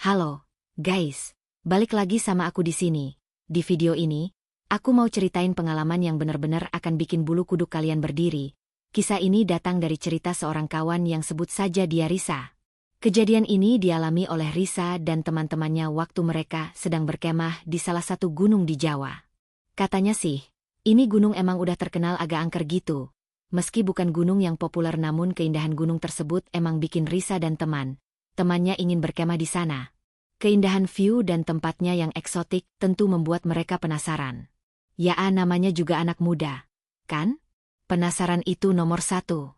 Halo, guys. Balik lagi sama aku di sini. Di video ini, aku mau ceritain pengalaman yang benar-benar akan bikin bulu kuduk kalian berdiri. Kisah ini datang dari cerita seorang kawan yang sebut saja dia Risa. Kejadian ini dialami oleh Risa dan teman-temannya waktu mereka sedang berkemah di salah satu gunung di Jawa. Katanya sih, ini gunung emang udah terkenal agak angker gitu. Meski bukan gunung yang populer namun keindahan gunung tersebut emang bikin Risa dan temannya ingin berkemah di sana. Keindahan view dan tempatnya yang eksotik tentu membuat mereka penasaran. Ya, namanya juga anak muda, kan? Penasaran itu nomor satu.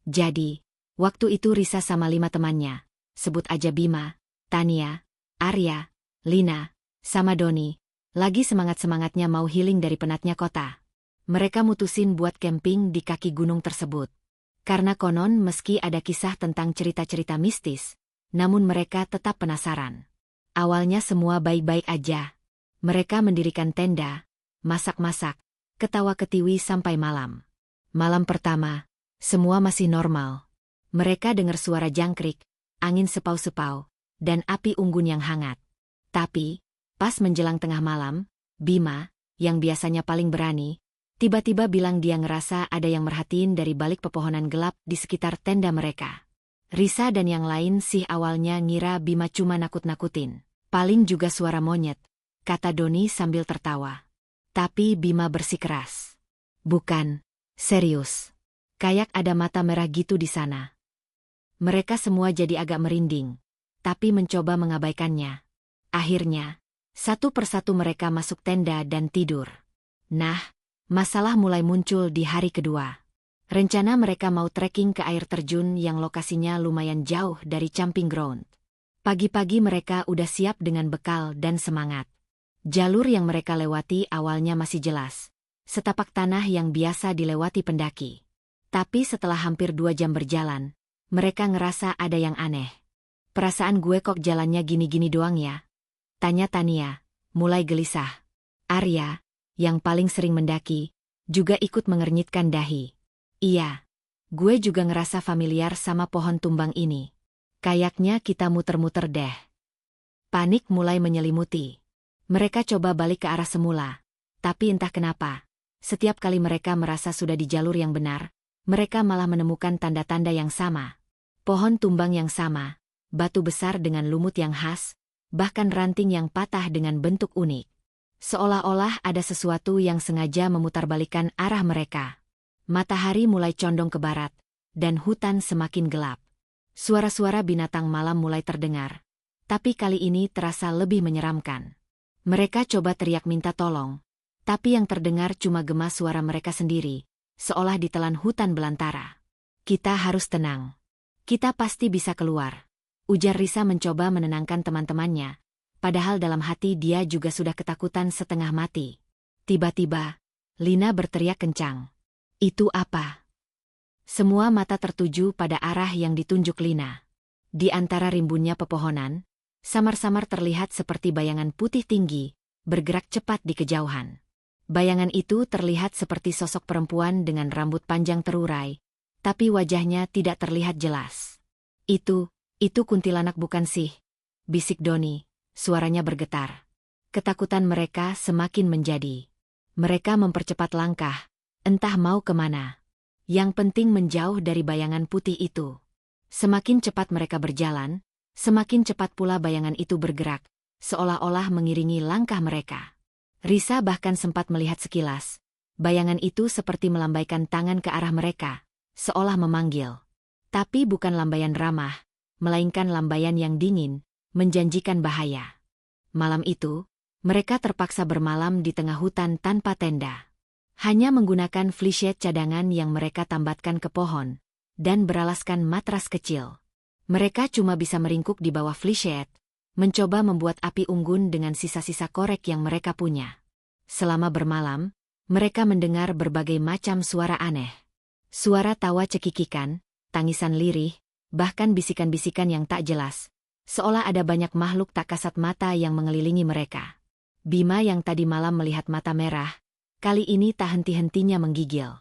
Jadi, waktu itu Risa sama 5 temannya, sebut aja Bima, Tania, Arya, Lina, sama Doni, lagi semangat-semangatnya mau healing dari penatnya kota. Mereka mutusin buat camping di kaki gunung tersebut. Karena konon meski ada kisah tentang cerita-cerita mistis, namun mereka tetap penasaran. Awalnya semua baik-baik aja. Mereka mendirikan tenda, masak-masak, ketawa-ketiwi sampai malam. Malam pertama, semua masih normal. Mereka dengar suara jangkrik, angin sepau-sepau, dan api unggun yang hangat. Tapi, pas menjelang tengah malam, Bima, yang biasanya paling berani, tiba-tiba bilang dia ngerasa ada yang merhatiin dari balik pepohonan gelap di sekitar tenda mereka. Risa dan yang lain sih awalnya ngira Bima cuma nakut-nakutin. Paling juga suara monyet, kata Doni sambil tertawa. Tapi Bima bersikeras. Bukan, serius. Kayak ada mata merah gitu di sana. Mereka semua jadi agak merinding, tapi mencoba mengabaikannya. Akhirnya, satu persatu mereka masuk tenda dan tidur. Nah, masalah mulai muncul di hari kedua. Rencana mereka mau trekking ke air terjun yang lokasinya lumayan jauh dari camping ground. Pagi-pagi mereka udah siap dengan bekal dan semangat. Jalur yang mereka lewati awalnya masih jelas. Setapak tanah yang biasa dilewati pendaki. Tapi setelah hampir 2 jam berjalan, mereka ngerasa ada yang aneh. Perasaan gue kok jalannya gini-gini doang ya? Tanya Tania, mulai gelisah. Arya, yang paling sering mendaki, juga ikut mengernyitkan dahi. Iya, gue juga ngerasa familiar sama pohon tumbang ini. Kayaknya kita muter-muter deh. Panik mulai menyelimuti. Mereka coba balik ke arah semula. Tapi entah kenapa, setiap kali mereka merasa sudah di jalur yang benar, mereka malah menemukan tanda-tanda yang sama. Pohon tumbang yang sama, batu besar dengan lumut yang khas, bahkan ranting yang patah dengan bentuk unik. Seolah-olah ada sesuatu yang sengaja memutarbalikkan arah mereka. Matahari mulai condong ke barat, dan hutan semakin gelap. Suara-suara binatang malam mulai terdengar, tapi kali ini terasa lebih menyeramkan. Mereka coba teriak minta tolong, tapi yang terdengar cuma gema suara mereka sendiri, seolah ditelan hutan belantara. Kita harus tenang. Kita pasti bisa keluar. Ujar Risa mencoba menenangkan teman-temannya, padahal dalam hati dia juga sudah ketakutan setengah mati. Tiba-tiba, Lina berteriak kencang. Itu apa? Semua mata tertuju pada arah yang ditunjuk Lina. Di antara rimbunnya pepohonan, samar-samar terlihat seperti bayangan putih tinggi, bergerak cepat di kejauhan. Bayangan itu terlihat seperti sosok perempuan dengan rambut panjang terurai, tapi wajahnya tidak terlihat jelas. Itu kuntilanak bukan sih? Bisik Doni, suaranya bergetar. Ketakutan mereka semakin menjadi. Mereka mempercepat langkah. Entah mau kemana. Yang penting menjauh dari bayangan putih itu. Semakin cepat mereka berjalan, semakin cepat pula bayangan itu bergerak, seolah-olah mengiringi langkah mereka. Risa bahkan sempat melihat sekilas. Bayangan itu seperti melambaikan tangan ke arah mereka, seolah memanggil. Tapi bukan lambaian ramah, melainkan lambaian yang dingin, menjanjikan bahaya. Malam itu, mereka terpaksa bermalam di tengah hutan tanpa tenda. Hanya menggunakan flysheet cadangan yang mereka tambatkan ke pohon, dan beralaskan matras kecil. Mereka cuma bisa meringkuk di bawah flysheet, mencoba membuat api unggun dengan sisa-sisa korek yang mereka punya. Selama bermalam, mereka mendengar berbagai macam suara aneh. Suara tawa cekikikan, tangisan lirih, bahkan bisikan-bisikan yang tak jelas, seolah ada banyak makhluk tak kasat mata yang mengelilingi mereka. Bima yang tadi malam melihat mata merah, kali ini tak henti-hentinya menggigil.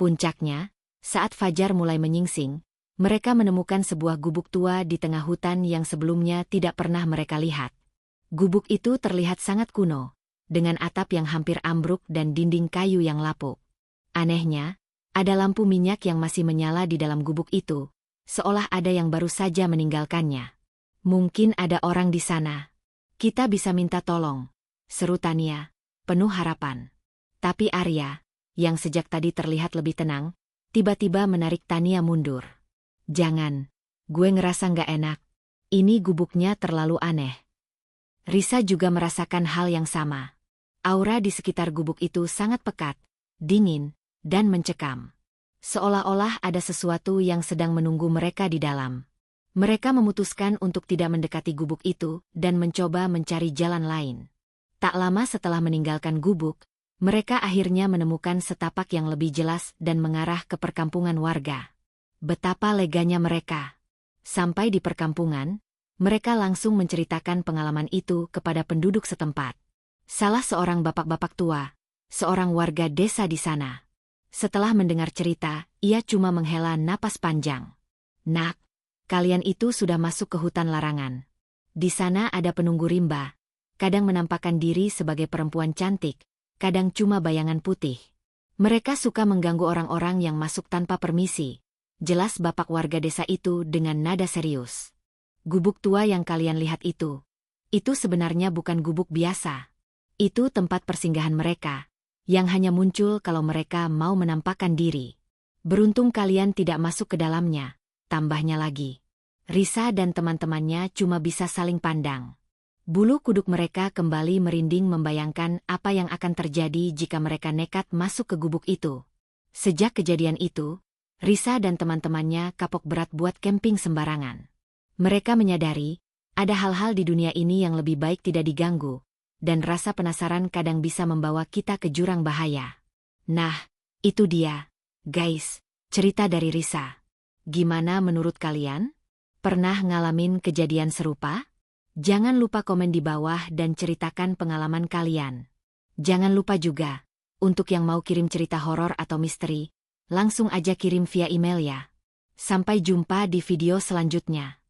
Puncaknya, saat fajar mulai menyingsing, Mereka menemukan sebuah gubuk tua di tengah hutan yang sebelumnya tidak pernah mereka lihat. Gubuk itu terlihat sangat kuno, dengan atap yang hampir ambruk dan dinding kayu yang lapuk. Anehnya, ada lampu minyak yang masih menyala di dalam gubuk itu, seolah ada yang baru saja meninggalkannya. Mungkin ada orang di sana. Kita bisa minta tolong, seru Tania, penuh harapan. Tapi Arya, yang sejak tadi terlihat lebih tenang, tiba-tiba menarik Tania mundur. Jangan, gue ngerasa nggak enak. Ini gubuknya terlalu aneh. Risa juga merasakan hal yang sama. Aura di sekitar gubuk itu sangat pekat, dingin, dan mencekam. Seolah-olah ada sesuatu yang sedang menunggu mereka di dalam. Mereka memutuskan untuk tidak mendekati gubuk itu dan mencoba mencari jalan lain. Tak lama setelah meninggalkan gubuk, mereka akhirnya menemukan setapak yang lebih jelas dan mengarah ke perkampungan warga. Betapa leganya mereka. Sampai di perkampungan, mereka langsung menceritakan pengalaman itu kepada penduduk setempat. Salah seorang bapak-bapak tua, seorang warga desa di sana. Setelah mendengar cerita, ia cuma menghela napas panjang. Nak, kalian itu sudah masuk ke hutan larangan. Di sana ada penunggu rimba, kadang menampakkan diri sebagai perempuan cantik, kadang cuma bayangan putih. Mereka suka mengganggu orang-orang yang masuk tanpa permisi. Jelas bapak warga desa itu dengan nada serius. Gubuk tua yang kalian lihat itu sebenarnya bukan gubuk biasa. Itu tempat persinggahan mereka, yang hanya muncul kalau mereka mau menampakkan diri. Beruntung kalian tidak masuk ke dalamnya, tambahnya lagi. Risa dan teman-temannya cuma bisa saling pandang. Bulu kuduk mereka kembali merinding membayangkan apa yang akan terjadi jika mereka nekat masuk ke gubuk itu. Sejak kejadian itu, Risa dan teman-temannya kapok berat buat camping sembarangan. Mereka menyadari, ada hal-hal di dunia ini yang lebih baik tidak diganggu, dan rasa penasaran kadang bisa membawa kita ke jurang bahaya. Nah, itu dia, guys, cerita dari Risa. Gimana menurut kalian? Pernah ngalamin kejadian serupa? Jangan lupa komen di bawah dan ceritakan pengalaman kalian. Jangan lupa juga, untuk yang mau kirim cerita horor atau misteri, langsung aja kirim via email ya. Sampai jumpa di video selanjutnya.